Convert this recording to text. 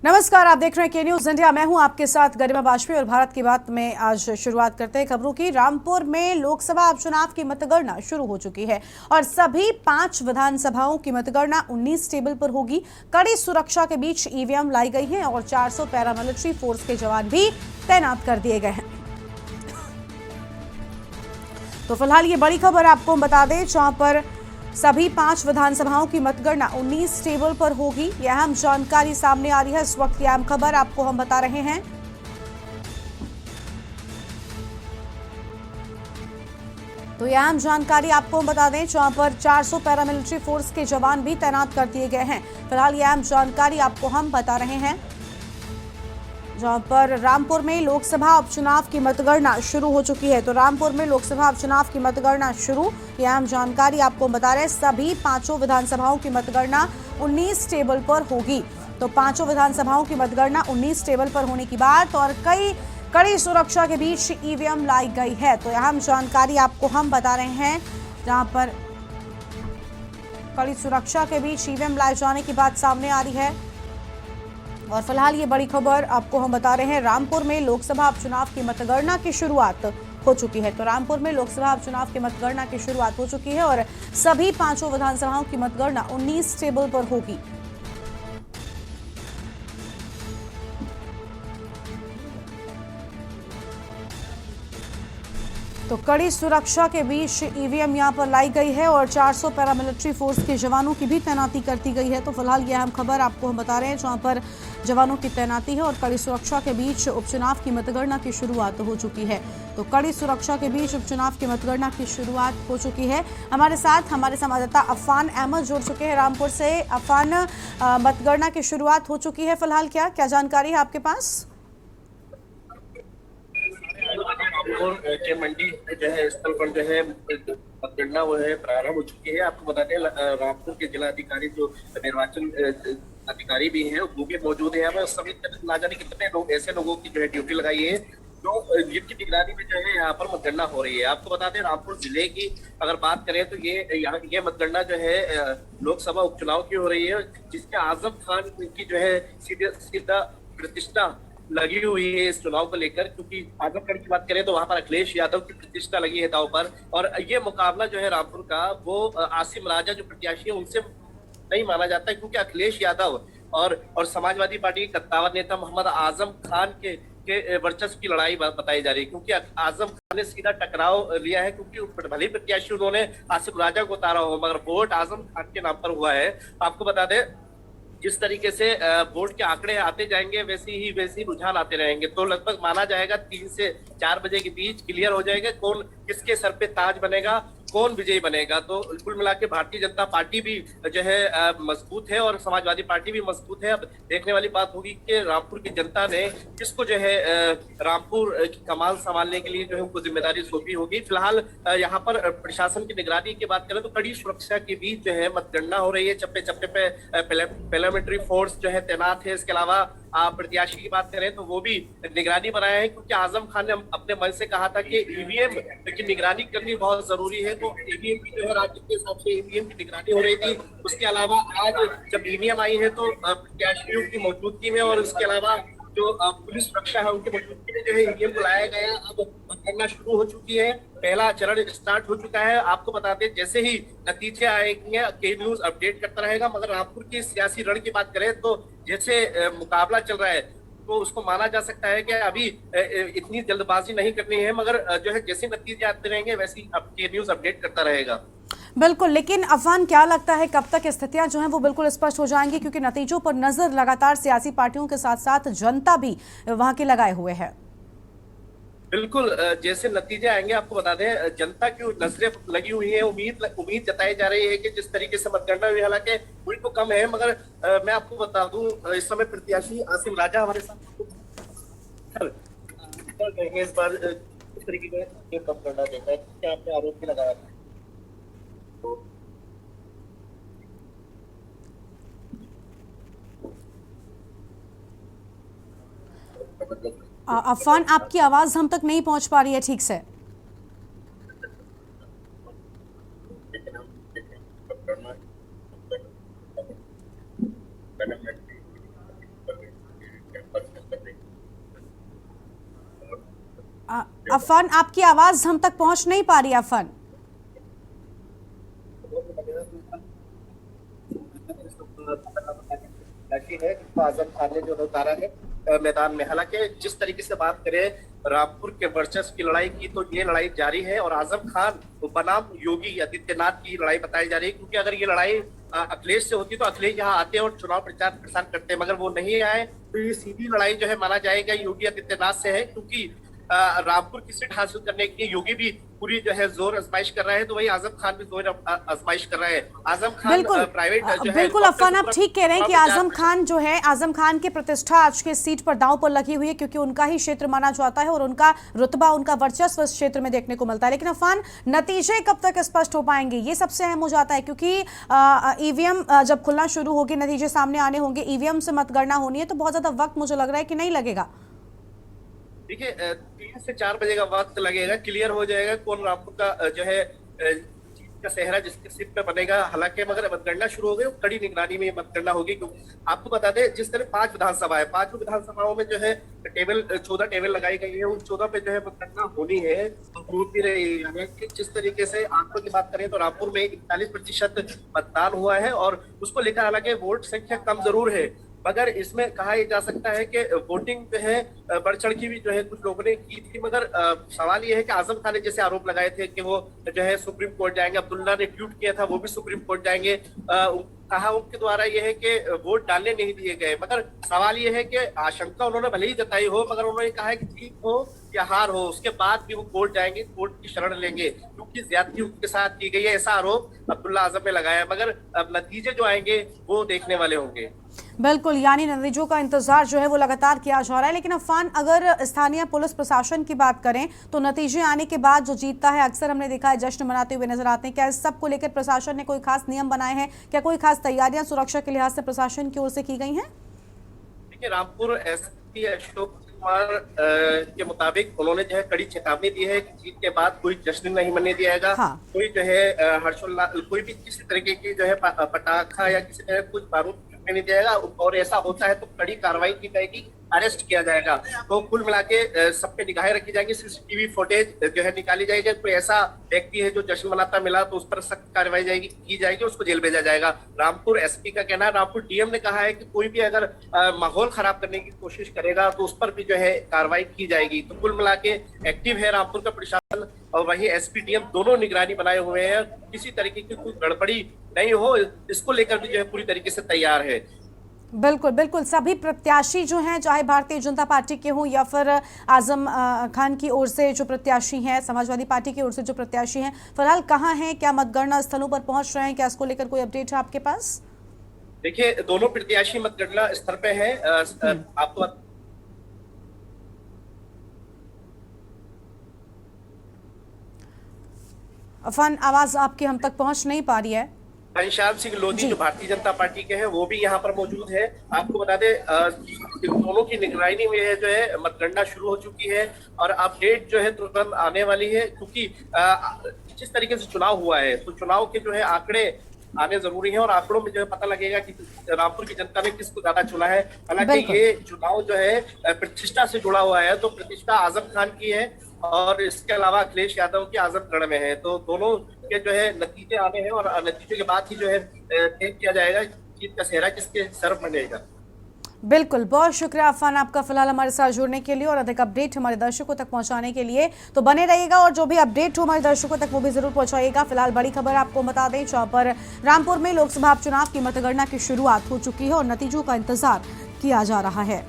नमस्कार, आप देख रहे हैं के न्यूज इंडिया। मैं हूं आपके साथ गरिमा वाजपेयी और भारत की बात में आज शुरुआत करते हैं खबरों की। रामपुर में लोकसभा उपचुनाव की मतगणना शुरू हो चुकी है और सभी 5 विधानसभाओं की मतगणना 19 टेबल पर होगी। कड़ी सुरक्षा के बीच ईवीएम लाई गई है और 400 पैरामिलिट्री फोर्स के जवान भी तैनात कर दिए गए हैं। तो फिलहाल ये बड़ी खबर आपको बता दें, जहां पर सभी 5 विधानसभाओं की मतगणना 19 टेबल पर होगी। यह अहम जानकारी सामने आ रही है। इस वक्त की अहम खबर आपको हम बता रहे हैं। तो यह अहम जानकारी आपको हम बता दें, जहां पर 400 पैरामिलिट्री फोर्स के जवान भी तैनात कर दिए गए हैं। फिलहाल यह अहम जानकारी आपको हम बता रहे हैं, जहां पर रामपुर में लोकसभा उपचुनाव की मतगणना शुरू हो चुकी है। तो रामपुर में लोकसभा उपचुनाव की मतगणना शुरू, यह अहम जानकारी आपको बता रहे हैं। सभी 5 विधानसभाओं की मतगणना 19 टेबल पर होगी। तो 5 विधानसभाओं की मतगणना 19 टेबल पर होने की बात और कड़ी सुरक्षा के बीच ईवीएम लाई गई है। तो यह अहम जानकारी आपको हम बता रहे हैं, जहां पर कड़ी सुरक्षा के बीच ईवीएम लाए जाने की बात सामने आ रही है। और फिलहाल ये बड़ी खबर आपको हम बता रहे हैं, रामपुर में लोकसभा उपचुनाव की मतगणना की शुरुआत हो चुकी है। तो रामपुर में लोकसभा उपचुनाव की मतगणना की शुरुआत हो चुकी है और सभी 5 विधानसभाओं की मतगणना 19 टेबल पर होगी। तो कड़ी सुरक्षा के बीच ईवीएम यहां पर लाई गई है और 400 पैरामिलिट्री फोर्स के जवानों की भी तैनाती कर दी गई है। तो फिलहाल यह अहम खबर आपको हम बता रहे हैं, जहां पर जवानों की तैनाती है और कड़ी सुरक्षा के बीच उपचुनाव की मतगणना की शुरुआत हो चुकी है। तो कड़ी सुरक्षा के बीच उपचुनाव की मतगणना की शुरुआत हो चुकी है। हमारे साथ हमारे संवाददाता अफान अहमद जुड़ चुके हैं रामपुर से। अफान, मतगणना की शुरुआत हो चुकी है, फिलहाल क्या जानकारी है आपके पास? रामपुर के मंडी जो है स्थल पर जो है मतगणना वो है प्रारंभ हो चुकी है। आपको बता दें रामपुर के जिला अधिकारी जो निर्वाचन अधिकारी भी हैं वो भी मौजूद है यहाँ पर। सभी ना जाने कितने लोग ऐसे लोगों की जो है ड्यूटी लगाई है जो जिनकी निगरानी में जो है यहाँ पर मतगणना हो रही है। आपको बता दें रामपुर जिले की अगर बात करें तो ये मतगणना जो है लोकसभा उपचुनाव की हो रही है, जिसके आजम खान की जो है सीधा प्रतिष्ठा लगी हुई है इस चुनाव को लेकर। क्योंकि आजमगढ़ की बात करें तो वहां पर अखिलेश यादव की प्रतिष्ठा लगी है दांव पर। और ये मुकाबला जो है रामपुर का वो आसिम राजा जो प्रत्याशी है उनसे नहीं माना जाता है, क्योंकि अखिलेश यादव और समाजवादी पार्टी के कद्दावर नेता मोहम्मद आजम खान के वर्चस्व की लड़ाई बताई जा रही है। क्योंकि आजम खान ने सीधा टकराव लिया है, क्योंकि भले प्रत्याशी उन्होंने आसिम राजा को उतारा हो मगर वोट आजम खान के नाम पर हुआ है। आपको बता दें जिस तरीके से वोट के आंकड़े आते जाएंगे वैसे ही रुझान आते रहेंगे। तो लगभग माना जाएगा 3 से 4 बजे के बीच क्लियर हो जाएगा कौन किसके सर पे ताज बनेगा, कौन विजयी बनेगा। तो कुल मिला के भारतीय जनता पार्टी भी जो है मजबूत है और समाजवादी पार्टी भी मजबूत है। अब देखने वाली बात होगी कि रामपुर की जनता ने किसको जो है रामपुर की कमान संभालने के लिए जो है उनको जिम्मेदारी सौंपी होगी। फिलहाल यहाँ पर प्रशासन की निगरानी की बात करें तो कड़ी सुरक्षा के बीच जो है मतगणना हो रही है। चप्पे चप्पे पे पैरामिलिट्री फोर्स जो है तैनात है। इसके अलावा प्रत्याशी की बात करें तो वो भी निगरानी बनाया है, क्योंकि आजम खान ने अपने मन से कहा था कि ईवीएम की निगरानी करनी बहुत जरूरी है। तो ईवीएम की जो है राज्य के हिसाब से ईवीएम की निगरानी हो रही थी। उसके अलावा आज जब ईवीएम आई है तो प्रत्याशियों की मौजूदगी में और उसके अलावा जो पुलिस सुरक्षा है उनकी मौजूदगी में जो है ईवीएम को लाया गया। अब मतगणना शुरू हो चुकी है, पहला चरण स्टार्ट हो चुका है। आपको बताते हैं जैसे ही नतीजे आएंगे के न्यूज अपडेट करता रहेगा। मगर रामपुर की सियासी रण की बात करें तो जैसे मुकाबला चल रहा है तो उसको माना जा सकता है कि अभी इतनी जल्दबाजी नहीं करनी है, मगर जो है जैसे नतीजे आते रहेंगे वैसे ही के न्यूज अपडेट करता रहेगा। बिल्कुल, लेकिन अफवान, क्या लगता है कब तक स्थितियां जो हैं वो बिल्कुल स्पष्ट हो जाएंगी? क्योंकि नतीजों पर नजर लगातार सियासी पार्टियों के साथ साथ जनता भी वहां के लगाए हुए है। बिल्कुल, जैसे नतीजे आएंगे आपको बता दें जनता की नजरें लगी हुई है। उम्मीद जताई जा रही है कि जिस तरीके से मतगणना हुई, हालांकि हुई तो कम है मगर मैं आपको बता दूं इस समय प्रत्याशी आसिम राजा हमारे साथ इस बार इस तरीके से कम करना देता है, क्या आपने आरोप भी लगाया था। अफवान, आपकी आवाज हम तक नहीं पहुंच पा रही है ठीक से। अफान, आपकी आवाज हम तक पहुंच नहीं पा रही अफान। है जिसको आजम खान ने जो उतारा है मैदान में। हालांकि जिस तरीके से बात करें रामपुर के वर्चस्व की लड़ाई की, तो ये लड़ाई जारी है और आजम खान बनाम योगी आदित्यनाथ की लड़ाई बताई जा रही है। क्योंकि अगर ये लड़ाई अखिलेश से होती तो अखिलेश यहाँ आते और चुनाव प्रचार प्रसार करते, मगर वो नहीं आए, तो ये सीधी लड़ाई जो है माना जाएगा योगी आदित्यनाथ से है। क्योंकि रामपुर की सीट हासिल करने के लिए योगी भी पूरी जो है जोर आजमाइश कर रहा है, तो वही आजम खान भी जोर आजमाइश कर रहा है। आजम खान प्राइवेट जो है, बिल्कुल अफान, आप ठीक कह रहे हैं कि आजम खान जो है, आजम खान की प्रतिष्ठा आज के सीट पर दांव पर लगी हुई है, क्योंकि उनका ही क्षेत्र माना जाता है और उनका रुतबा, उनका वर्चस्व इस क्षेत्र में देखने को मिलता है। लेकिन अफान, नतीजे कब तक स्पष्ट हो पाएंगे, ये सबसे अहम हो जाता है, क्योंकि ईवीएम जब खुलना शुरू होगी, नतीजे सामने आने होंगे, ईवीएम से मतगणना होनी है, तो बहुत ज्यादा वक्त मुझे लग रहा है कि नहीं लगेगा। देखिए 3 से 4 बजे का वक्त लगेगा, क्लियर हो जाएगा कौन रामपुर का जो है जीत का सेहरा जिसके सीट पे बनेगा। हालांकि मगर मतगणना शुरू हो गई, कड़ी निगरानी में मतगणना होगी। क्योंकि आपको बता दें जिस तरह 5 विधानसभा है, 5 विधानसभाओं में जो है टेबल 14 टेबल लगाई गई है, उन 14 पे जो है मतगणना होनी है, तो हो भी रही है। जिस तरीके से आंकड़ों की बात करें तो रामपुर में 41% मतदान हुआ है और उसको लेकर हालांकि वोट संख्या कम जरूर है, मगर इसमें कहा जा सकता है कि वोटिंग जो है बढ़ चढ़ की भी जो है कुछ लोगों ने की थी। मगर सवाल ये है कि आजम खान ने जैसे आरोप लगाए थे कि वो जो है सुप्रीम कोर्ट जाएंगे, अब्दुल्ला ने ट्वीट किया था वो भी सुप्रीम कोर्ट जाएंगे, कहा उनके द्वारा ये है कि वोट डालने नहीं दिए गए। मगर सवाल ये है कि आशंका उन्होंने भले ही जताई हो, मगर उन्होंने कहा है कि जीत हो या हार हो उसके बाद भी वो कोर्ट जाएंगे, कोर्ट की शरण लेंगे, क्योंकि ज्यादती उनके साथ की गई है, ऐसा आरोप अब्दुल्ला आजम ने लगाया। मगर अब नतीजे जो आएंगे वो देखने वाले होंगे। बिल्कुल, यानी नतीजों का इंतजार जो है वो लगातार किया जा रहा है। लेकिन अफान, अगर स्थानीय पुलिस प्रशासन की बात करें तो नतीजे आने के बाद जो जीतता है अक्सर हमने देखा है जश्न मनाते हुए नजर आते हैं। क्या इस सब को लेकर प्रशासन ने कोई खास नियम बनाए हैं, क्या कोई खास तैयारियां सुरक्षा के लिहाज से प्रशासन की ओर से की गई हैं? देखिए रामपुर एसपी अशोक कुमार के मुताबिक उन्होंने जो है कड़ी चेतावनी दी है कि जीत के बाद कोई जश्न नहीं मनने दिया जाएगा। हाँ। कोई जो है हर्षोल्लास, कोई भी किसी तरीके की जो है पटाखा या किसी तरह कुछ बारूद नहीं दिया जाएगा, और ऐसा होता है तो कड़ी कार्रवाई की जाएगी, अरेस्ट किया जाएगा। तो कुल मिला के सब पे निगाहें रखी जाएंगी, सीसीटीवी फुटेज जो है निकाली जाएगी। कोई ऐसा व्यक्ति है जो जश्न मनाता मिला तो उस पर सख्त कार्रवाई की जाएगी, उसको जेल भेजा जाएगा। रामपुर एसपी का कहना है, रामपुर डीएम ने कहा है कि कोई भी अगर माहौल खराब करने की कोशिश करेगा तो उस पर भी जो है कार्रवाई की जाएगी। तो कुल मिला के एक्टिव है रामपुर का प्रशासन और वही एसपी डीएम दोनों निगरानी बनाए हुए हैं, किसी तरीके की कोई गड़बड़ी नहीं हो इसको लेकर भी जो है पूरी तरीके से तैयार है। बिल्कुल बिल्कुल, सभी प्रत्याशी जो हैं चाहे भारतीय जनता पार्टी के हों या फिर आजम खान की ओर से जो प्रत्याशी हैं, समाजवादी पार्टी की ओर से जो प्रत्याशी हैं, फिलहाल कहाँ हैं, क्या मतगणना स्थलों पर पहुंच रहे हैं, क्या इसको लेकर कोई अपडेट है आपके पास? देखिए दोनों प्रत्याशी मतगणना स्थल पे हैं। आपको अफान, आवाज आपकी हम तक पहुंच नहीं पा रही है। घनश्याम सिंह लोधी जो भारतीय जनता पार्टी के हैं वो भी यहाँ पर मौजूद है। आपको बता दें दोनों की निगरानी में जो है मतगणना शुरू हो चुकी है और अपडेट जो है तुरंत आने वाली है। क्योंकि जिस तरीके से चुनाव हुआ है तो चुनाव के जो है आंकड़े आने जरूरी है और आंकड़ों में जो है पता लगेगा कि रामपुर की जनता ने किसको ज्यादा चुना है। हालांकि ये चुनाव जो है प्रतिष्ठा से जुड़ा हुआ है, तो प्रतिष्ठा आजम खान की है और इसके अलावा अखिलेश यादव की आजमगढ़ में है। तो दोनों के जो है नतीजे आने हैं और नतीजे के बाद ही जो है तय किया जाएगा जीत का सेहरा किसके सर बनेगा। बिल्कुल, बहुत शुक्रिया अफान आपका फिलहाल हमारे साथ जुड़ने के लिए और अधिक अपडेट हमारे दर्शकों तक पहुंचाने के लिए। तो बने रहिएगा और जो भी अपडेट हो हमारे दर्शकों तक वो भी जरूर पहुंचाइएगा। फिलहाल बड़ी खबर आपको बता दें, जहां पर रामपुर में लोकसभा चुनाव की मतगणना की शुरुआत हो चुकी है और नतीजों का इंतजार किया जा रहा है।